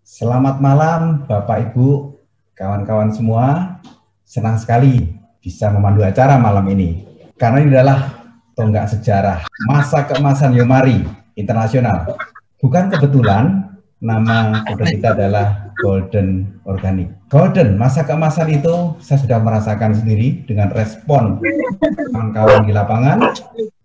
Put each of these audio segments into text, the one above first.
Selamat malam Bapak Ibu, kawan-kawan semua. Senang sekali bisa memandu acara malam ini. Karena ini adalah tonggak sejarah masa keemasan Yomari Internasional. Bukan kebetulan nama produk kita adalah Golden Organic. Golden, masa keemasan itu saya sudah merasakan sendiri dengan respon kawan-kawan di lapangan.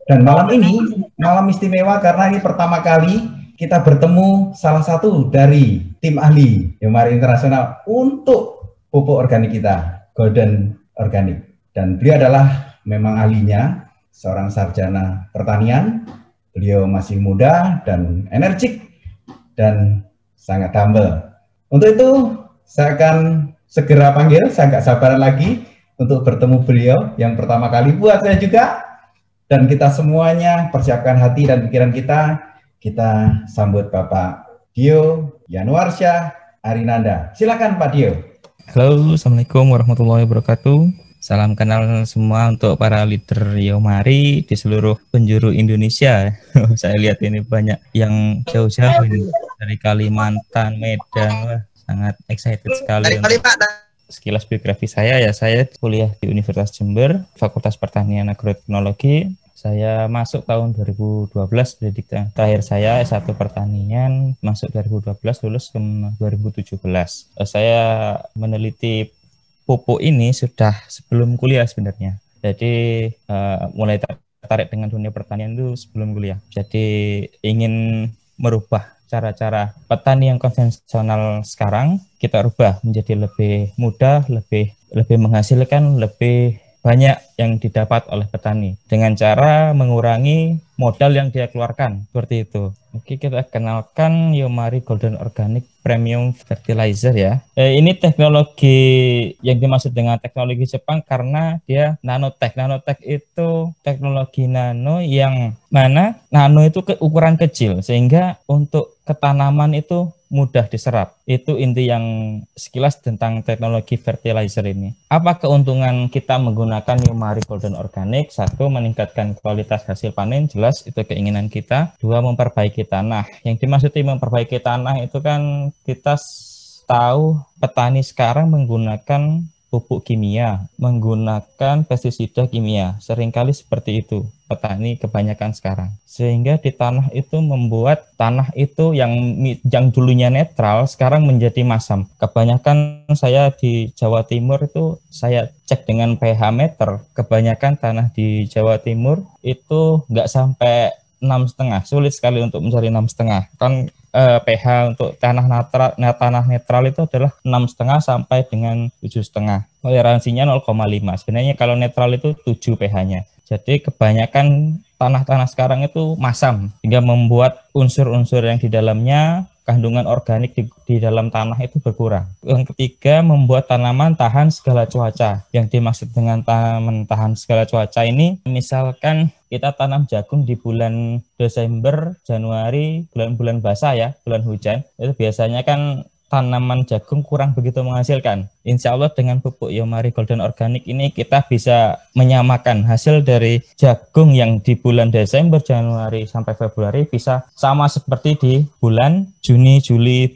Dan malam ini, malam istimewa karena ini pertama kali kita bertemu salah satu dari tim ahli Yomari Internasional untuk pupuk organik kita, Golden Organic. Dan beliau adalah memang ahlinya, seorang sarjana pertanian. Beliau masih muda dan energik dan sangat humble. Untuk itu, saya akan segera panggil, saya nggak sabaran lagi untuk bertemu beliau yang pertama kali buat saya juga. Dan kita semuanya persiapkan hati dan pikiran kita sambut Bapak Dio Yanuarsyah Arinanda. Silakan Pak Dio. Halo, Assalamualaikum warahmatullahi wabarakatuh. Salam kenal semua untuk para leader Yomari di seluruh penjuru Indonesia. Saya lihat ini banyak yang jauh-jauh dari Kalimantan, Medan. Wah, sangat excited sekali. Sekilas biografi saya kuliah di Universitas Jember, Fakultas Pertanian Agroteknologi. Saya masuk tahun 2012, pendidikan terakhir saya S1 Pertanian, masuk 2012, lulus ke 2017. Saya meneliti pupuk ini sudah sebelum kuliah sebenarnya. Jadi mulai tertarik dengan dunia pertanian itu sebelum kuliah. Jadi ingin merubah cara-cara petani yang konvensional sekarang, kita rubah menjadi lebih mudah, lebih menghasilkan, lebih banyak yang didapat oleh petani dengan cara mengurangi modal yang dia keluarkan, seperti itu. Oke, kita kenalkan Yomari Golden Organic Premium Fertilizer ya. Ini teknologi yang dimaksud dengan teknologi Jepang karena dia nanotech. Nanotech itu teknologi nano yang mana nano itu ukuran kecil sehingga untuk ketanaman itu mudah diserap. Itu inti yang sekilas tentang teknologi fertilizer ini. Apa keuntungan kita menggunakan Yomari Golden Organic? Satu, meningkatkan kualitas hasil panen, jelas itu keinginan kita. Dua, memperbaiki tanah. Yang dimaksud memperbaiki tanah itu kan kita tahu petani sekarang menggunakan pupuk kimia, menggunakan pestisida kimia. Seringkali seperti itu petani kebanyakan sekarang. Sehingga di tanah itu membuat tanah itu yang dulunya netral sekarang menjadi masam. Kebanyakan saya di Jawa Timur itu saya cek dengan pH meter. Kebanyakan tanah di Jawa Timur itu nggak sampai 6,5. Sulit sekali untuk mencari 6,5. Kan pH untuk tanah netral itu adalah 6,5 sampai dengan 7,5. Toleransinya 0,5. Sebenarnya kalau netral itu 7 pH-nya. Jadi kebanyakan tanah-tanah sekarang itu masam, sehingga membuat unsur-unsur yang di dalamnya, kandungan organik di dalam tanah itu berkurang. Yang ketiga, membuat tanaman tahan segala cuaca. Yang dimaksud dengan tanaman tahan segala cuaca ini, misalkan kita tanam jagung di bulan Desember, Januari, bulan-bulan basah ya, bulan hujan, itu biasanya kan tanaman jagung kurang begitu menghasilkan. Insya Allah dengan pupuk Yomari Golden Organic ini kita bisa menyamakan hasil dari jagung yang di bulan Desember, Januari sampai Februari bisa sama seperti di bulan Juni, Juli,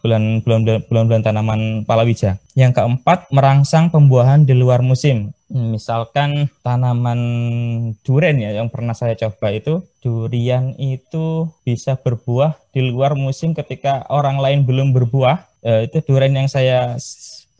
bulan-bulan tanaman palawija. Yang keempat, merangsang pembuahan di luar musim. Misalkan tanaman durian ya, yang pernah saya coba itu, durian itu bisa berbuah di luar musim ketika orang lain belum berbuah. Itu durian yang saya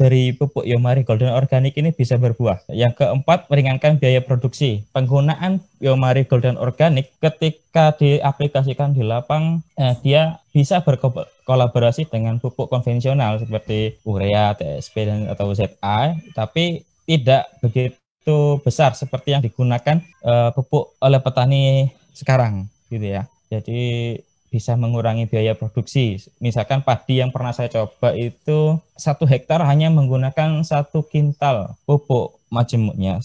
beri pupuk Yomari Golden Organic ini bisa berbuah. Yang keempat, meringankan biaya produksi. Penggunaan Yomari Golden Organic ketika diaplikasikan di lapang, dia bisa berkolaborasi dengan pupuk konvensional seperti urea, TSP, atau ZA, tapi tidak begitu besar seperti yang digunakan pupuk oleh petani sekarang, gitu ya. Jadi bisa mengurangi biaya produksi. Misalkan padi yang pernah saya coba itu 1 hektar hanya menggunakan 1 kintal pupuk majemuknya.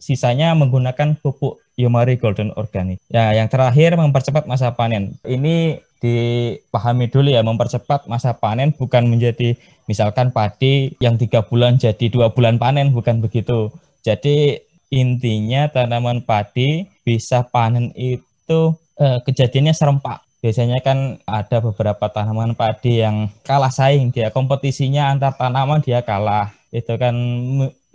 Sisanya menggunakan pupuk Yomari Golden Organic. Ya, yang terakhir, mempercepat masa panen. Ini dipahami dulu ya, mempercepat masa panen bukan menjadi misalkan padi yang 3 bulan jadi 2 bulan panen, bukan begitu. Jadi intinya tanaman padi bisa panen itu kejadiannya serempak. biasanya kan ada beberapa tanaman padi yang kalah saing, dia kompetisinya antar tanaman dia kalah. Itu kan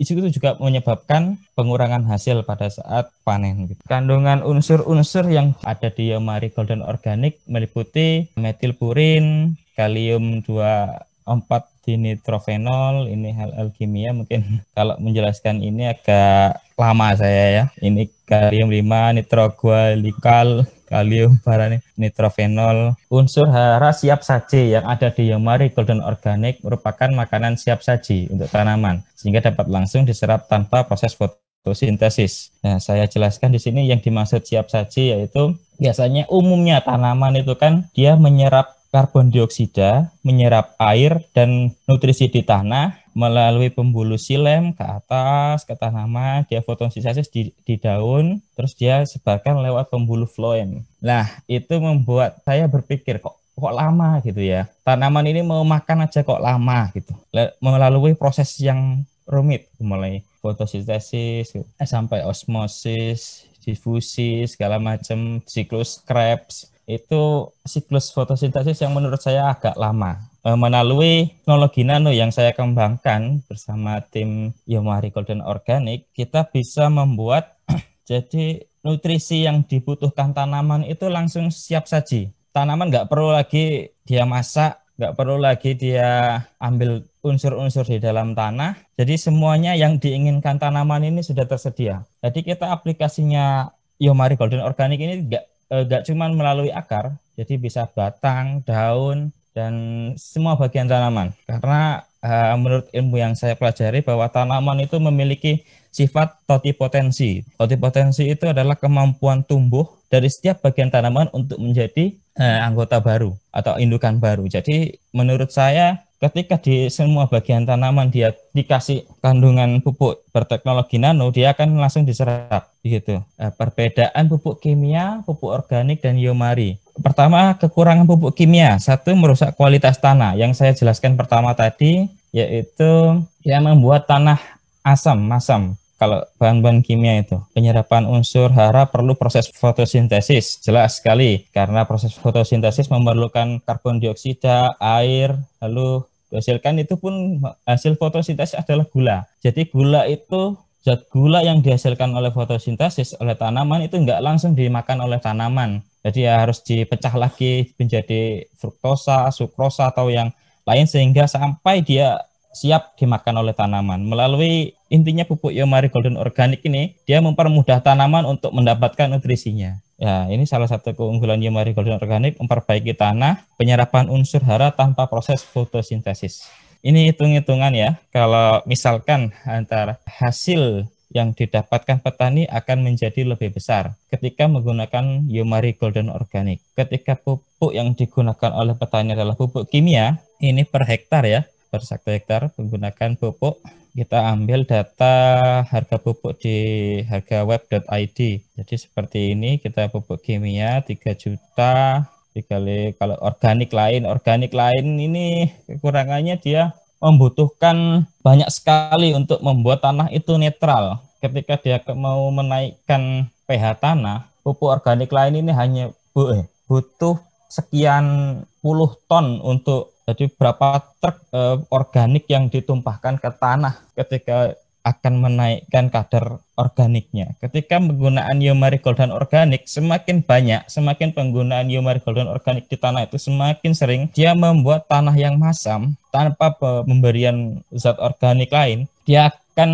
itu juga menyebabkan pengurangan hasil pada saat panen. Kandungan unsur-unsur yang ada di Yomari Golden Organic meliputi metilpurin, kalium 24 dinitrofenol, ini hal kimia mungkin kalau menjelaskan ini agak lama saya ya. Ini kalium 5 nitrogualikal, kalium nitrofenol. Unsur hara siap saji yang ada di Yomari Golden Organic merupakan makanan siap saji untuk tanaman sehingga dapat langsung diserap tanpa proses fotosintesis. Nah, saya jelaskan di sini yang dimaksud siap saji yaitu biasanya umumnya tanaman itu kan dia menyerap karbon dioksida, menyerap air dan nutrisi di tanah melalui pembuluh silem ke atas ke tanaman, dia fotosintesis di daun, terus dia sebarkan lewat pembuluh floem. Nah, itu membuat saya berpikir kok lama gitu ya. Tanaman ini mau makan aja kok lama gitu. Melalui proses yang rumit, mulai fotosintesis sampai osmosis, difusi, segala macam, siklus Krebs. Itu siklus fotosintesis yang menurut saya agak lama. Melalui teknologi nano yang saya kembangkan bersama tim Yomari Golden Organic, kita bisa membuat jadi nutrisi yang dibutuhkan tanaman itu langsung siap saji. Tanaman nggak perlu lagi dia masak, nggak perlu lagi dia ambil unsur-unsur di dalam tanah. Jadi semuanya yang diinginkan tanaman ini sudah tersedia. Jadi kita aplikasinya Yomari Golden Organic ini nggak cuma melalui akar, jadi bisa batang, daun, dan semua bagian tanaman. Karena menurut ilmu yang saya pelajari bahwa tanaman itu memiliki sifat totipotensi. Totipotensi itu adalah kemampuan tumbuh dari setiap bagian tanaman untuk menjadi anggota baru atau indukan baru. Jadi menurut saya ketika di semua bagian tanaman dia dikasih kandungan pupuk berteknologi nano, dia akan langsung diserap gitu. Perbedaan pupuk kimia, pupuk organik dan Yomari. Pertama, kekurangan pupuk kimia. Satu, merusak kualitas tanah. Yang saya jelaskan pertama tadi yaitu dia membuat tanah masam. Kalau bahan-bahan kimia itu, penyerapan unsur hara perlu proses fotosintesis, jelas sekali. Karena proses fotosintesis memerlukan karbon dioksida, air, lalu dihasilkan itu pun hasil fotosintesis adalah gula. Jadi gula itu, zat gula yang dihasilkan oleh fotosintesis oleh tanaman itu enggak langsung dimakan oleh tanaman. Jadi ya harus dipecah lagi menjadi fruktosa, sukrosa, atau yang lain sehingga sampai dia siap dimakan oleh tanaman. Melalui intinya pupuk Yomari Golden Organic ini, dia mempermudah tanaman untuk mendapatkan nutrisinya. Ya, ini salah satu keunggulan Yomari Golden Organic, memperbaiki tanah, penyerapan unsur hara tanpa proses fotosintesis. Ini hitung-hitungan ya, kalau misalkan antara hasil yang didapatkan petani akan menjadi lebih besar ketika menggunakan Yomari Golden Organic. Ketika pupuk yang digunakan oleh petani adalah pupuk kimia, ini per hektar ya, per 1 hektar menggunakan pupuk, kita ambil data harga pupuk di hargaweb.id. Jadi seperti ini, kita pupuk kimia 3 juta dikali kalau organik lain ini kekurangannya dia membutuhkan banyak sekali untuk membuat tanah itu netral. Ketika dia mau menaikkan pH tanah, pupuk organik lain ini hanya butuh sekian puluh ton untuk, jadi berapa truk organik yang ditumpahkan ke tanah ketika akan menaikkan kadar organiknya. Ketika penggunaan Yomari Golden Organic semakin banyak, semakin penggunaan Yomari Golden Organic di tanah itu semakin sering, dia membuat tanah yang masam tanpa pemberian zat organik lain, dia akan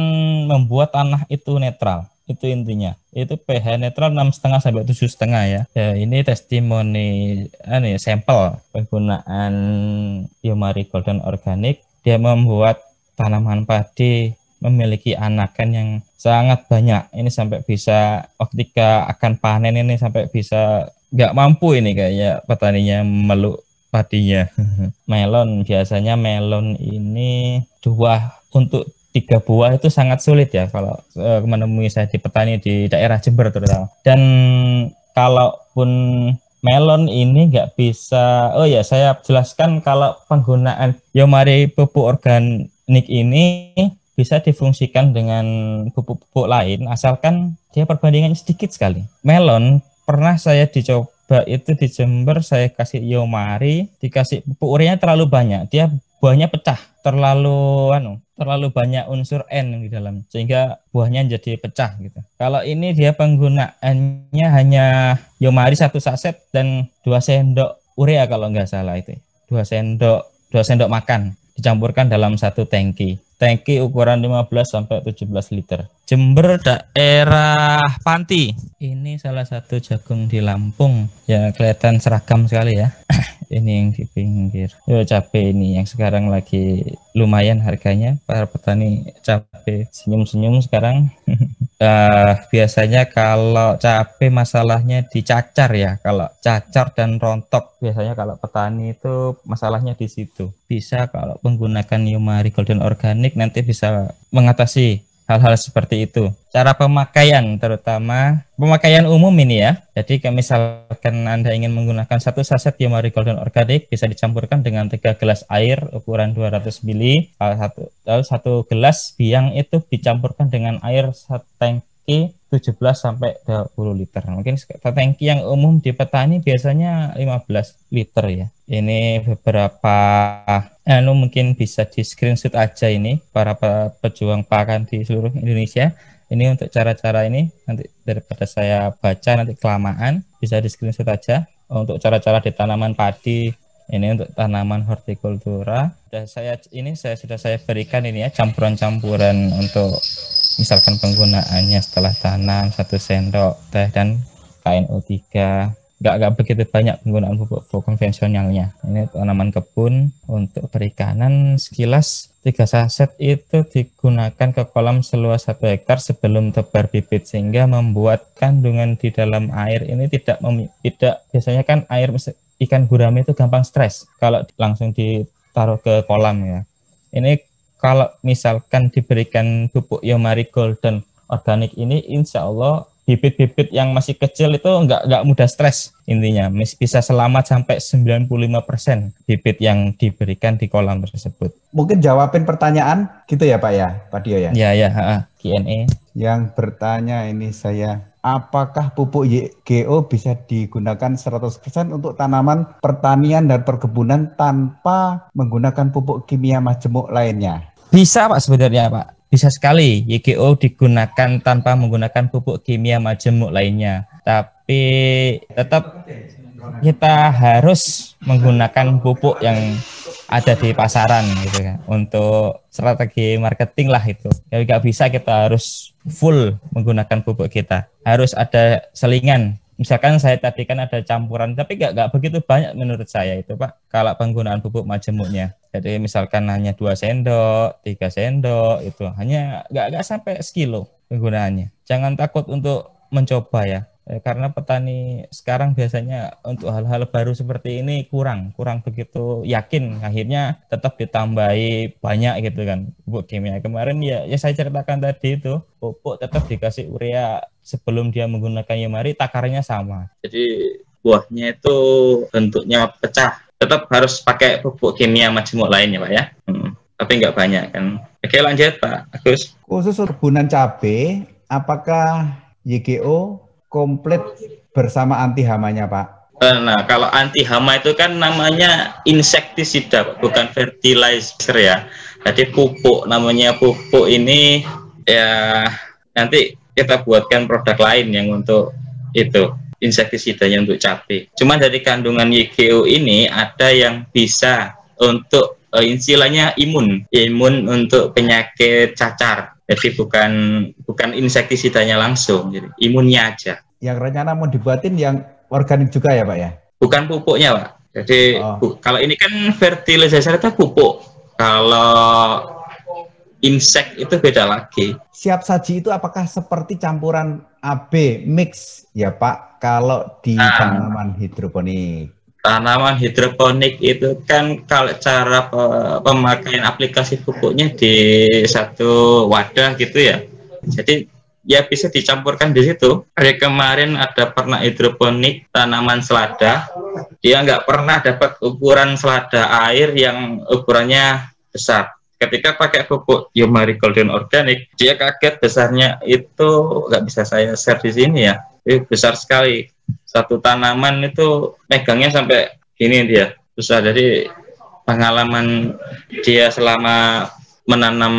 membuat tanah itu netral. Itu intinya. Itu pH netral 6,5 sampai 7,5 ya. Ya, ini testimoni sampel penggunaan Yomari Golden Organic. Dia membuat tanaman padi memiliki anakan yang sangat banyak. Ini sampai bisa ketika akan panen ini sampai bisa nggak mampu ini kayaknya petaninya meluk padinya. Melon, biasanya melon ini 2 untuk 3 buah itu sangat sulit ya kalau menemui saya di petani di daerah Jember terutama. Dan kalaupun melon ini nggak bisa, saya jelaskan kalau penggunaan Yomari pupuk organik ini bisa difungsikan dengan pupuk-pupuk lain asalkan dia perbandingannya sedikit sekali. Melon pernah saya itu di Jember saya kasih Yomari, dikasih pupuk ureanya terlalu banyak, dia buahnya pecah, terlalu banyak unsur N di dalam sehingga buahnya jadi pecah gitu. Kalau ini dia penggunaannya hanya Yomari 1 saset dan 2 sendok urea kalau nggak salah itu. 2 sendok makan dicampurkan dalam 1 tangki. Tangki ukuran 15 sampai 17 liter. Jember daerah Panti. Ini salah satu jagung di Lampung. Ya kelihatan seragam sekali ya. Ini yang di pinggir. Yo cabai ini yang sekarang lagi lumayan harganya. Para petani cabai senyum-senyum sekarang. Biasanya kalau cabai masalahnya dicacar ya. Kalau cacar dan rontok biasanya kalau petani itu masalahnya di situ. Bisa kalau menggunakan Yomari Golden Organic nanti bisa mengatasi hal-hal seperti itu. Cara pemakaian terutama pemakaian umum ini ya. Jadi kalau misalkan Anda ingin menggunakan 1 saset Yomari Golden Organic bisa dicampurkan dengan 3 gelas air ukuran 200 ml. Lalu 1 gelas biang itu dicampurkan dengan air 1 tangki 17 sampai 20 liter. Mungkin tangki yang umum di petani biasanya 15 liter ya. Ini beberapa mungkin bisa di screenshot aja ini para pejuang pakan di seluruh Indonesia. Ini untuk cara-cara ini nanti daripada saya baca nanti kelamaan bisa di screenshot aja. Untuk cara-cara di tanaman padi ini untuk tanaman hortikultura. Saya sudah berikan ini ya campuran-campuran untuk misalkan penggunaannya setelah tanam 1 sendok teh dan KNO3. Nggak begitu banyak penggunaan pupuk konvensionalnya. Ini tanaman kebun untuk perikanan sekilas 3 saset itu digunakan ke kolam seluas 1 hektar sebelum tebar bibit sehingga membuat kandungan di dalam air ini tidak biasanya kan air ikan gurame itu gampang stres kalau langsung ditaruh ke kolam ya. Ini kalau misalkan diberikan pupuk Yomari Golden Organic ini insya Allah bibit-bibit yang masih kecil itu nggak mudah stres intinya. Bisa selamat sampai 95% bibit yang diberikan di kolam tersebut. Mungkin jawabin pertanyaan gitu ya Pak ya, Pak Dio ya? Ya, Q&A. Yang bertanya ini saya, apakah pupuk YGO bisa digunakan 100% untuk tanaman pertanian dan perkebunan tanpa menggunakan pupuk kimia majemuk lainnya? Bisa Pak sebenarnya Pak. Bisa sekali YGO digunakan tanpa menggunakan pupuk kimia majemuk lainnya. Tapi tetap kita harus menggunakan pupuk yang ada di pasaran gitu kan. Untuk strategi marketing lah itu. Ya nggak bisa kita harus full menggunakan pupuk kita. Harus ada selingan. Misalkan saya tadi kan ada campuran, tapi nggak begitu banyak menurut saya itu Pak, kalau penggunaan pupuk majemuknya. Jadi misalkan hanya 2 sendok, 3 sendok, itu hanya nggak sampai sekilo penggunaannya. Jangan takut untuk mencoba ya, karena petani sekarang biasanya untuk hal-hal baru seperti ini kurang begitu yakin, akhirnya tetap ditambahi banyak gitu kan pupuk kimia. Kemarin ya saya ceritakan tadi itu, pupuk tetap dikasih urea sebelum dia menggunakan Yomari, takarnya sama. Jadi buahnya itu bentuknya pecah. Tetap harus pakai pupuk kimia majemuk lainnya Pak ya. Tapi nggak banyak kan. Oke lanjut Pak Agus. Khusus perkebunan cabai, apakah YGO komplit bersama anti hamanya Pak? Nah kalau anti hama itu kan namanya insektisida Pak, bukan fertilizer ya. Jadi pupuk, namanya pupuk ini ya nanti kita buatkan produk lain yang untuk itu insektisidanya untuk cabai. Cuma dari kandungan YGO ini ada yang bisa untuk istilahnya imun untuk penyakit cacar. Jadi bukan insektisidanya langsung, jadi imunnya aja. Yang rencana mau dibuatin yang organik juga ya Pak ya? Bukan pupuknya Pak. Jadi kalau ini kan fertilizer itu pupuk. Kalau insek itu beda lagi. Siap saji itu apakah seperti campuran AB mix ya Pak kalau di tanaman hidroponik? Tanaman hidroponik itu kan kalau cara pemakaian aplikasi pupuknya di satu wadah gitu ya. Jadi ya bisa dicampurkan di situ. Hari kemarin ada pernah hidroponik tanaman selada. Dia nggak pernah dapat ukuran selada air yang ukurannya besar. Ketika pakai pupuk Yomari Golden Organic, dia kaget besarnya itu nggak bisa saya share di sini ya. Besar sekali. satu tanaman itu megangnya sampai gini dia susah. Jadi pengalaman dia selama menanam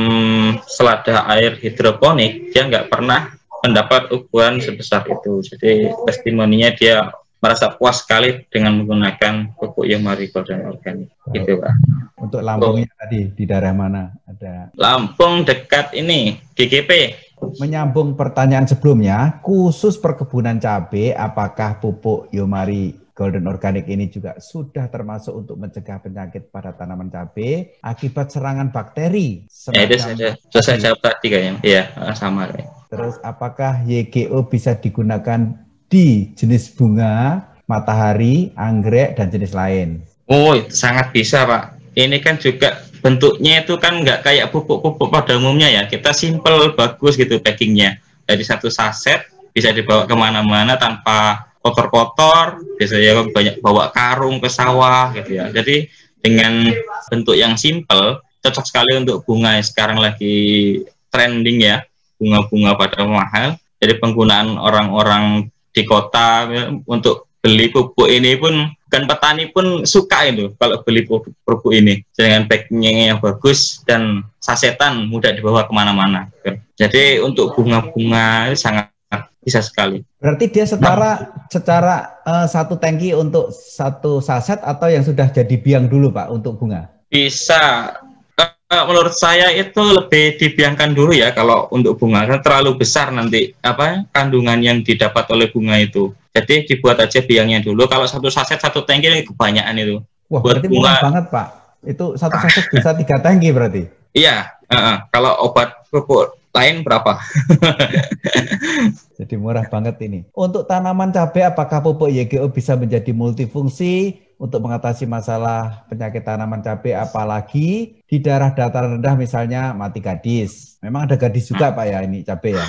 selada air hidroponik, dia nggak pernah mendapat ukuran sebesar itu. Jadi testimoninya dia merasa puas sekali dengan menggunakan pupuk Yomari Golden Organic. Gitu, Pak. Untuk Lampungnya tadi di daerah mana? Ada Lampung dekat ini GGP. Menyambung pertanyaan sebelumnya, khusus perkebunan cabai, apakah pupuk Yomari Golden Organic ini juga sudah termasuk untuk mencegah penyakit pada tanaman cabai akibat serangan bakteri? Itu saya jawab tadi kayaknya. Iya, sama. Terus apakah YGO bisa digunakan di jenis bunga, matahari, anggrek, dan jenis lain? Oh, itu sangat bisa, Pak. Ini kan juga bentuknya itu kan nggak kayak pupuk-pupuk pada umumnya ya. Kita simple, bagus gitu packingnya. Dari satu saset bisa dibawa kemana-mana tanpa kotor-kotor. Biasanya banyak bawa karung ke sawah gitu ya. Jadi dengan bentuk yang simple, cocok sekali untuk bunga yang sekarang lagi trending ya. Bunga-bunga pada mahal. Jadi penggunaan orang-orang di kota ya, untuk beli pupuk ini pun, kan petani pun suka itu kalau beli pupuk ini dengan packingnya yang bagus dan sasetan mudah dibawa kemana-mana. Jadi untuk bunga-bunga sangat bisa sekali. Berarti dia secara satu tangki untuk satu saset atau yang sudah jadi biang dulu Pak untuk bunga? Bisa. Menurut saya itu lebih dibiangkan dulu ya kalau untuk bunga, kan terlalu besar nanti kandungan yang didapat oleh bunga itu. Jadi dibuat aja biangnya dulu. Kalau satu saset satu tangki ini kebanyakan itu. Wah, buat berarti bunga murah banget Pak. Itu satu saset bisa 3 tangki berarti? Iya. Kalau obat pupuk lain berapa? Jadi murah banget ini. Untuk tanaman cabai, apakah pupuk YGO bisa menjadi multifungsi untuk mengatasi masalah penyakit tanaman cabai, apalagi di daerah dataran rendah misalnya mati gadis? Memang ada gadis juga Pak ya ini cabai ya?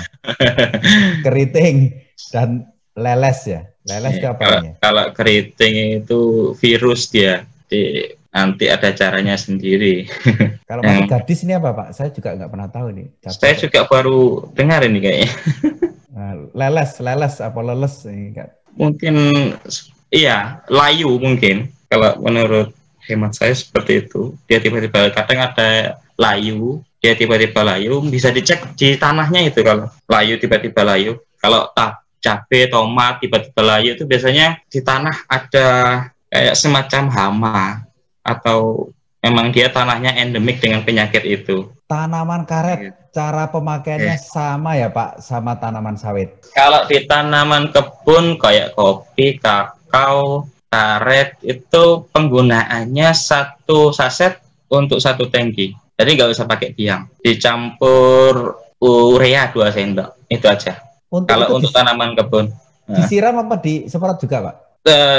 Keriting dan leles ya? Leles itu apa ya? Kalau keriting itu virus dia. Nanti ada caranya sendiri. Kalau mati gadis ini apa Pak? Saya juga nggak pernah tahu nih. Saya juga baru dengar ini kayaknya. Leles apa leles ini kan? Mungkin iya, layu mungkin. Kalau menurut hemat saya seperti itu. Dia tiba-tiba kadang ada layu, dia tiba-tiba layu, bisa dicek di tanahnya itu kalau layu tiba-tiba layu. Kalau cabai, tomat tiba-tiba layu itu biasanya di tanah ada kayak semacam hama atau memang dia tanahnya endemik dengan penyakit itu. Tanaman karet, cara pemakaiannya sama ya Pak, sama tanaman sawit? Kalau di tanaman kebun kayak kopi, kakao, karet, itu penggunaannya satu saset untuk satu tangki. Jadi nggak usah pakai biang. Dicampur urea 2 sendok, itu aja. Kalau untuk tanaman kebun. Disiram apa disemprot juga Pak?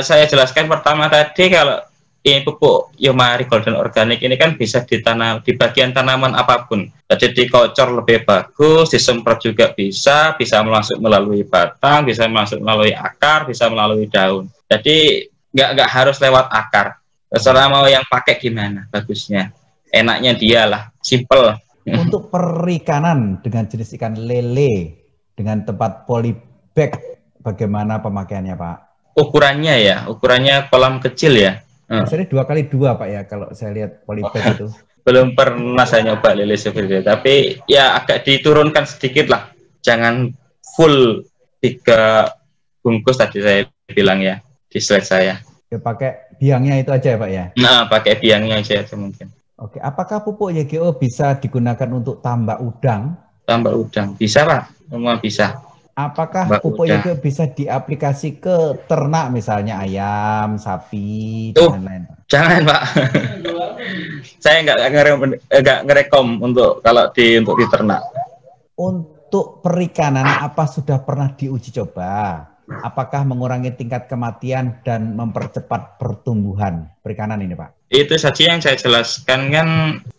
Saya jelaskan pertama tadi, kalau ini pupuk Yomari Golden Organic ini kan bisa ditanam di bagian tanaman apapun. Jadi dikocor lebih bagus, disemprot juga bisa masuk melalui batang, bisa masuk melalui akar, bisa melalui daun. Jadi nggak harus lewat akar. Terserah mau yang pakai gimana bagusnya. Enaknya dialah, simple. Untuk perikanan dengan jenis ikan lele dengan tempat polybag, bagaimana pemakaiannya Pak? Ukurannya kolam kecil ya. Biasanya 2x2 Pak ya, kalau saya lihat polybag itu. Belum pernah saya nyoba lele seperti itu, tapi ya agak diturunkan sedikit lah. Jangan full 3 bungkus tadi saya bilang ya di slide saya. Ya, pakai biangnya itu aja ya Pak ya? Nah, pakai biangnya aja itu mungkin. Oke, apakah pupuk YGO bisa digunakan untuk tambak udang? Tambak udang, bisa Pak, semua bisa. Apakah pupuk YGO bisa diaplikasi ke ternak, misalnya ayam, sapi, dan lain-lain? Jangan Pak. Saya nggak ngerekom untuk untuk di ternak. Untuk perikanan, apa sudah pernah diuji coba? Apakah mengurangi tingkat kematian dan mempercepat pertumbuhan perikanan ini Pak? Itu saja yang saya jelaskan, kan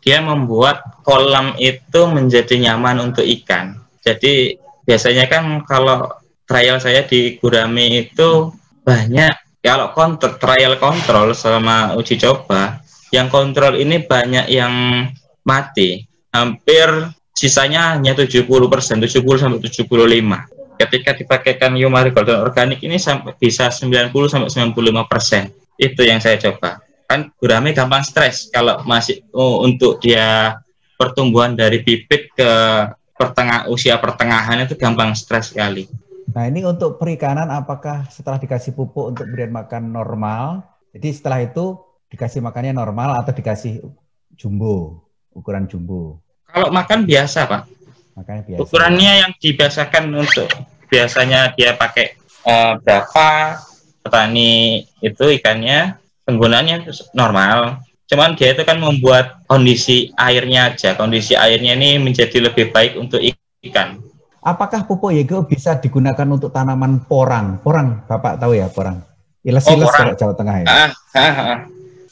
dia membuat kolam itu menjadi nyaman untuk ikan. Jadi biasanya kan kalau trial saya di Gurami itu banyak, kalau trial kontrol selama uji coba, yang kontrol ini banyak yang mati. Hampir sisanya hanya 70%, 70-75%. Ketika dipakaikan Yomari Golden Organic ini sampai bisa 90-95%. Itu yang saya coba. Kan gurame gampang stres kalau masih untuk dia pertumbuhan dari bibit ke usia pertengahan itu gampang stres sekali. Nah ini untuk perikanan, apakah setelah dikasih pupuk untuk berikan makan normal, jadi setelah itu dikasih makannya normal atau dikasih jumbo, ukuran jumbo? Kalau makan biasa Pak, makannya biasa. Ukurannya yang dibiasakan untuk biasanya dia pakai berapa petani itu ikannya, penggunaannya normal. Cuman dia itu kan membuat kondisi airnya aja, kondisi airnya ini menjadi lebih baik untuk ikan. Apakah pupuk YGO bisa digunakan untuk tanaman porang? Porang, Bapak tahu ya porang? Iles-iles kalau Jawa Tengah ya.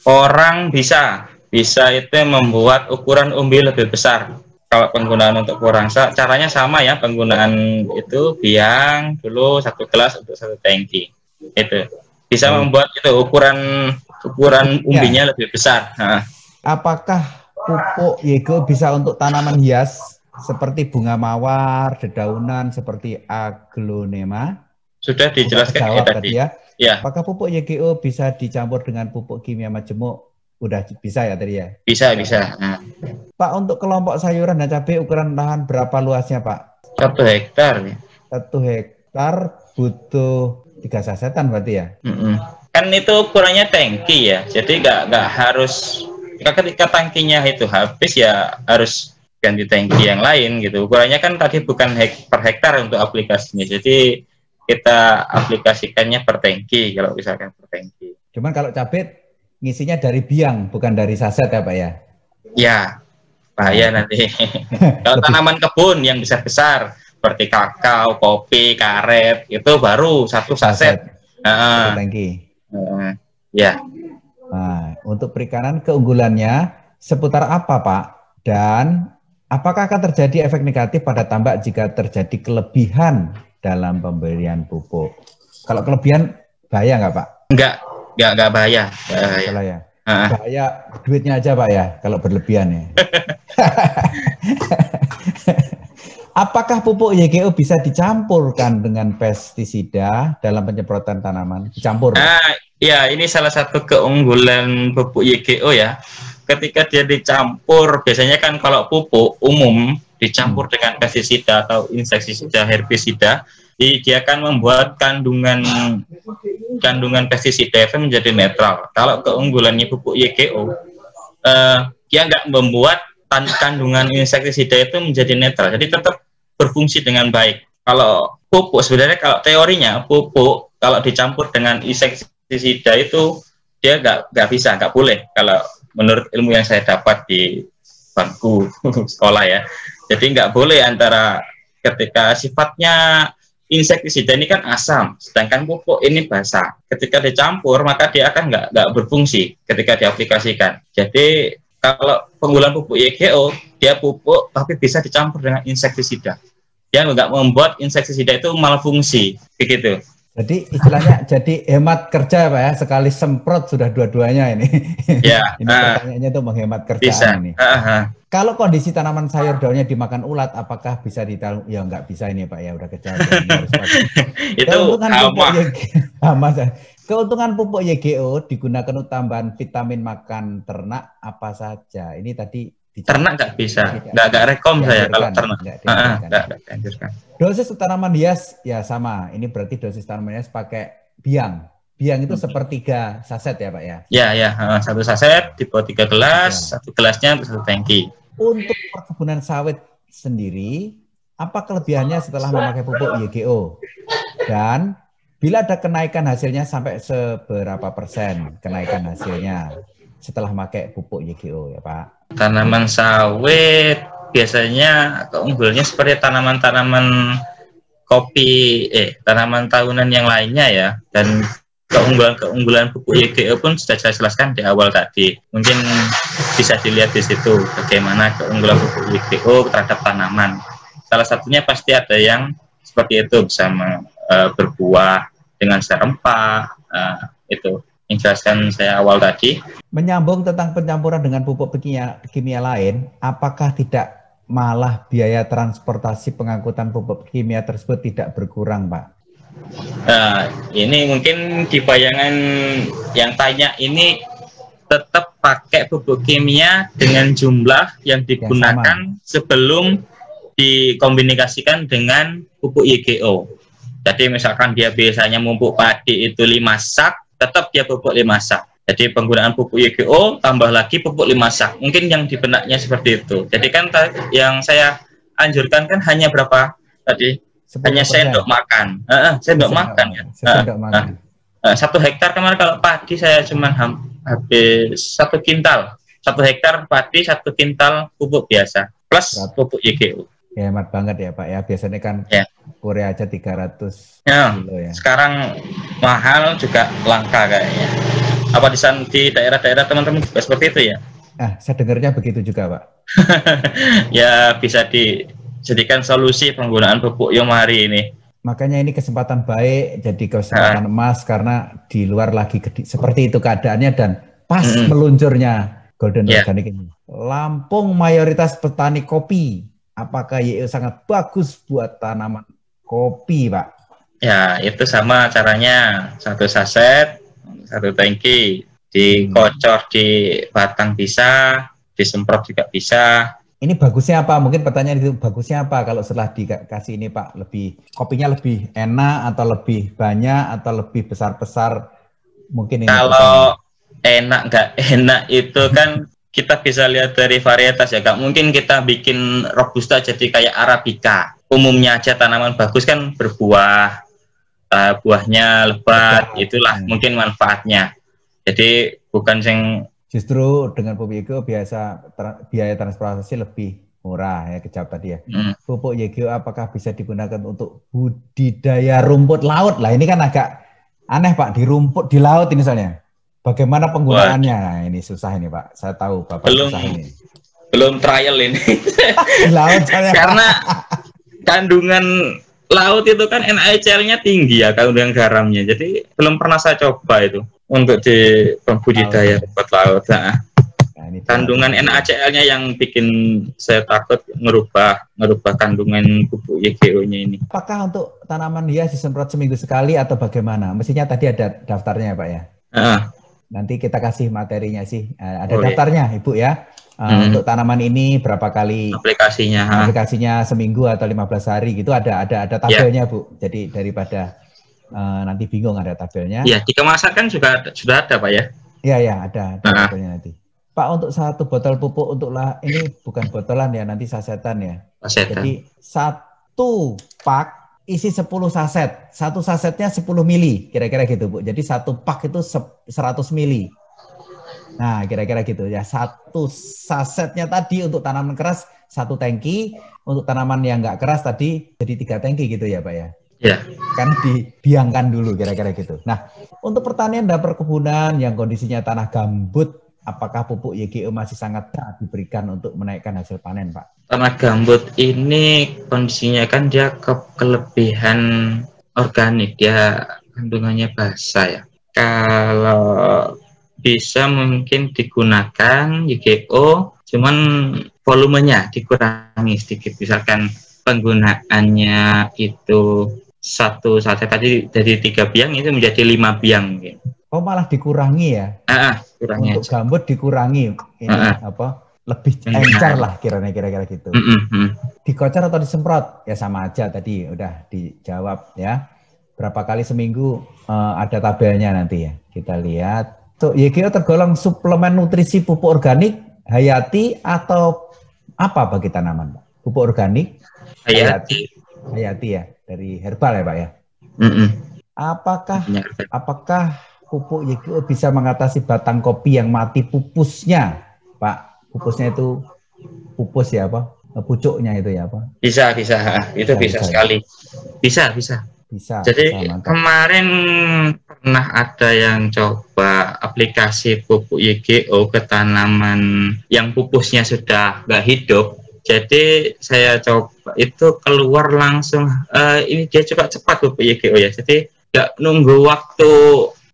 Porang bisa itu membuat ukuran umbi lebih besar. Kalau penggunaan untuk porang, caranya sama ya, penggunaan itu biang dulu 1 gelas untuk 1 tangki. Itu bisa membuat itu ukuran umbinya lebih besar. Apakah pupuk YGO bisa untuk tanaman hias seperti bunga mawar, dedaunan seperti aglonema? Sudah dijelaskan tadi ya. Ya. Apakah pupuk YGO bisa dicampur dengan pupuk kimia majemuk? Udah bisa ya tadi ya? Bisa. Pak, untuk kelompok sayuran dan cabai ukuran lahan berapa luasnya Pak? 1 hektar. 1 hektar butuh 3 sasetan berarti ya? Kan itu ukurannya tangki ya, jadi nggak harus ketika tangkinya itu habis ya harus ganti tangki yang lain gitu. Ukurannya kan tadi bukan per hektar untuk aplikasinya, jadi kita aplikasikannya per tangki kalau misalkan per tangki. Cuman kalau cabai ngisinya dari biang bukan dari saset ya Pak ya? Ya, bahaya nanti. Kalau tanaman kebun yang besar-besar seperti kakao, kopi, karet itu baru 1 saset. Tangki. Ya. Nah, untuk perikanan keunggulannya seputar apa Pak? Dan apakah akan terjadi efek negatif pada tambak jika terjadi kelebihan dalam pemberian pupuk? Kalau kelebihan bahaya nggak Pak? Nggak bahaya. Bahaya duitnya aja Pak ya kalau berlebihan ya. Apakah pupuk YGO bisa dicampurkan dengan pestisida dalam penyemprotan tanaman? Dicampur? Ya, ini salah satu keunggulan pupuk YGO ya. Ketika dia dicampur, biasanya kan kalau pupuk umum dicampur dengan pestisida atau insektisida, herbisida, dia akan membuat kandungan pestisida itu menjadi netral. Kalau keunggulannya pupuk YGO, dia nggak membuat kandungan insektisida itu menjadi netral, jadi tetap berfungsi dengan baik. Kalau pupuk sebenarnya, kalau teorinya pupuk kalau dicampur dengan insektisida itu dia nggak boleh kalau menurut ilmu yang saya dapat di bangku sekolah ya. Jadi nggak boleh antara ketika sifatnya insektisida ini kan asam, sedangkan pupuk ini basa. Ketika dicampur maka dia akan nggak berfungsi ketika diaplikasikan. Jadi kalau penggunaan pupuk YGO, dia pupuk tapi bisa dicampur dengan insektisida. Dia nggak membuat insektisida itu malfungsi, begitu. Jadi istilahnya jadi hemat kerja Pak ya, sekali semprot sudah dua-duanya ini. Ya. Ini pertanyaannya itu menghemat kerjaan ini. Kalau kondisi tanaman sayur daunnya dimakan ulat, apakah bisa ditaruh? Ya nggak bisa ini Pak ya, udah kejauhan. Itu hama. Keuntungan pupuk YGO digunakan untuk tambahan vitamin makan ternak apa saja? Ini tadi ternak nggak bisa, nggak rekom saya kalau ternak. Nggak. Dosis tanaman hias ya sama. Ini berarti dosis tanaman hias pakai biang. Biang itu 1/3 saset ya Pak ya? Ya, 1 saset di bawah 3 gelas, 1 gelasnya untuk 1 tangki. Untuk perkebunan sawit sendiri, apa kelebihannya setelah memakai pupuk YGO? Dan bila ada kenaikan hasilnya sampai seberapa persen kenaikan hasilnya setelah pakai pupuk YGO ya Pak? Tanaman sawit biasanya keunggulannya seperti tanaman-tanaman kopi, tanaman tahunan yang lainnya ya. Dan keunggulan pupuk YGO pun sudah saya jelaskan di awal tadi. Mungkin bisa dilihat di situ bagaimana keunggulan pupuk YGO terhadap tanaman. Salah satunya pasti ada yang seperti itu, bisa berbuah dengan serempak, itu yang jelaskan saya awal tadi. Menyambung tentang pencampuran dengan pupuk kimia lain, apakah tidak malah biaya transportasi pengangkutan pupuk kimia tersebut tidak berkurang, Pak? Nah, ini mungkin di bayangan yang tanya ini tetap pakai pupuk kimia dengan jumlah yang digunakan sebelum dikombinasikan dengan pupuk YGO. Jadi misalkan dia biasanya pupuk padi itu 5 sak, tetap dia pupuk 5 sak. Jadi penggunaan pupuk YGO tambah lagi pupuk 5 sak. Mungkin yang di benaknya seperti itu. Jadi kan yang saya anjurkan kan hanya berapa tadi? 10%. Hanya sendok makan. Sendok makan ya. Sendok makan. 1 hektar kemarin kalau padi saya cuma habis 1 kintal. 1 hektar padi, 1 kintal pupuk biasa plus pupuk YGO. Ya, hemat banget ya Pak ya. Biasanya kan Korea aja 300 kilo ya. Sekarang mahal juga langka kayaknya. Apa di daerah-daerah teman-teman juga seperti itu ya? Saya dengarnya begitu juga Pak. Ya bisa dijadikan solusi penggunaan pupuk Yomari ini. Makanya ini kesempatan baik, jadi kesempatan emas karena di luar lagi seperti itu keadaannya dan pas meluncurnya Golden Organic ini. Lampung mayoritas petani kopi. Apakah YGO sangat bagus buat tanaman kopi, Pak? Ya, itu sama caranya. 1 saset, 1 tangki, dikocor di batang bisa, disemprot juga bisa. Ini bagusnya apa? Mungkin pertanyaan itu bagusnya apa kalau setelah dikasih ini, Pak? Kopinya lebih enak atau lebih banyak atau lebih besar-besar? Mungkin ini. Kalau enak nggak enak itu kan kita bisa lihat dari varietas ya, Kak. Mungkin kita bikin Robusta jadi kayak Arabica. Umumnya aja tanaman bagus kan berbuah, buahnya lebat, itulah mungkin manfaatnya. Jadi bukan yang justru dengan pupuk YGO biaya transportasi lebih murah ya, kejawab tadi ya. Pupuk YGO apakah bisa digunakan untuk budidaya rumput laut? Lah ini kan agak aneh Pak, di laut ini soalnya. Bagaimana penggunaannya? Nah, ini susah ini Pak. Saya tahu Bapak susah ini. Belum trial ini. Di laut soalnya. Karena kandungan laut itu kan NaCl-nya tinggi ya, kandungan garamnya. Jadi belum pernah saya coba itu untuk di budidaya rumput laut. Nah, kandungan NaCl-nya yang bikin saya takut ngerubah kandungan pupuk YGO-nya ini. Apakah untuk tanaman hias disemprot seminggu sekali atau bagaimana? Mestinya tadi ada daftarnya ya Pak ya? Nanti kita kasih materinya sih. Ada daftarnya Ibu ya. Untuk tanaman ini berapa kali aplikasinya seminggu atau 15 hari gitu ada tabelnya Bu. Jadi daripada nanti bingung ada tabelnya. Iya, di kemasan kan sudah ada Pak ya? Iya ada tabelnya nanti. Pak, untuk 1 botol pupuk ini bukan botolan ya, nanti sasetan ya. Sasetan. Jadi 1 pak isi 10 saset. 1 sasetnya 10 mili, kira-kira gitu Bu. Jadi 1 pak itu 100 mili. Nah, kira-kira gitu ya. 1 sasetnya tadi untuk tanaman keras 1 tangki, untuk tanaman yang nggak keras tadi jadi 3 tangki gitu ya Pak ya? Iya. Kan dibiangkan dulu kira-kira gitu. Nah, untuk pertanian dan perkebunan yang kondisinya tanah gambut, apakah pupuk YGO masih sangat diberikan untuk menaikkan hasil panen Pak? Tanah gambut ini kondisinya kan dia kelebihan organik, dia kandungannya basah ya. Kalau bisa mungkin digunakan YGO, cuman volumenya dikurangi sedikit. Misalkan penggunaannya itu 1 saset tadi dari 3 biang itu menjadi 5 biang mungkin. Oh malah dikurangi ya? Kurangi untuk aja. Gambut dikurangi, ini lebih encer lah kira-kira gitu. Dikocor atau disemprot? Ya sama aja tadi udah dijawab ya. Berapa kali seminggu ada tabelnya nanti ya. Kita lihat. Tuh, YGO tergolong suplemen nutrisi pupuk organik, hayati atau apa bagi tanaman Pak? Pupuk organik? Hayati ya, dari herbal ya Pak ya? Apakah pupuk YGO bisa mengatasi batang kopi yang mati pupusnya, Pak? Pupusnya itu pupus ya apa? Pucuknya itu ya apa? Bisa. Itu bisa sekali. Bisa. Jadi kemarin pernah ada yang coba aplikasi pupuk YGO ke tanaman yang pupusnya sudah nggak hidup. Jadi saya coba itu keluar langsung. Ini dia juga cepat pupuk YGO ya. Jadi nggak nunggu waktu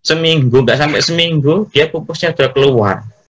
seminggu, nggak sampai seminggu dia pupusnya sudah keluar.